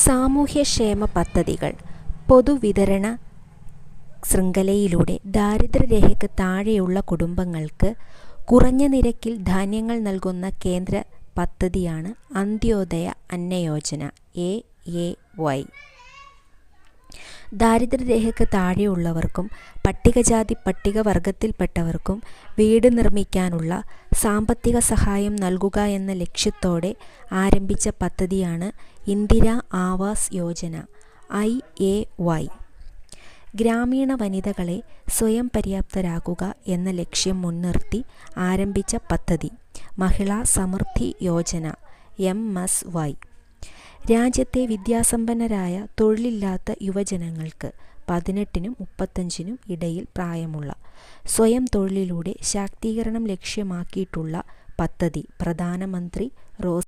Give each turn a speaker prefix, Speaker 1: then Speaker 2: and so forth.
Speaker 1: സാമൂഹ്യക്ഷേമ പദ്ധതികൾ പൊതുവിതരണ ശൃംഖലയിലൂടെ ദാരിദ്ര്യരേഖയ്ക്ക് താഴെയുള്ള കുടുംബങ്ങൾക്ക് കുറഞ്ഞ നിരക്കിൽ ധാന്യങ്ങൾ നൽകുന്ന കേന്ദ്ര പദ്ധതിയാണ് അന്ത്യോദയ അന്ന യോജന (AAY). ദാരിദ്ര്യരേഖയ്ക്ക് താഴെയുള്ളവർക്കും പട്ടികജാതി പട്ടികവർഗത്തിൽപ്പെട്ടവർക്കും വീട് നിർമ്മിക്കാനുള്ള സാമ്പത്തിക സഹായം നൽകുക എന്ന ലക്ഷ്യത്തോടെ ആരംഭിച്ച പദ്ധതിയാണ് ഇന്ദിരാ ആവാസ് യോജന (IAY). ഗ്രാമീണ വനിതകളെ സ്വയം പര്യാപ്തരാക്കുക എന്ന ലക്ഷ്യം മുൻനിർത്തി ആരംഭിച്ച പദ്ധതി മഹിളാ സമൃദ്ധി യോജന (MSY). രാജ്യത്തെ വിദ്യാസമ്പന്നരായ തൊഴിലില്ലാത്ത യുവജനങ്ങൾക്ക് 18-നും 35-നും ഇടയിൽ പ്രായമുള്ള സ്വയം തൊഴിലിലൂടെ ശാക്തീകരണം ലക്ഷ്യമാക്കിയിട്ടുള്ള പദ്ധതി പ്രധാനമന്ത്രി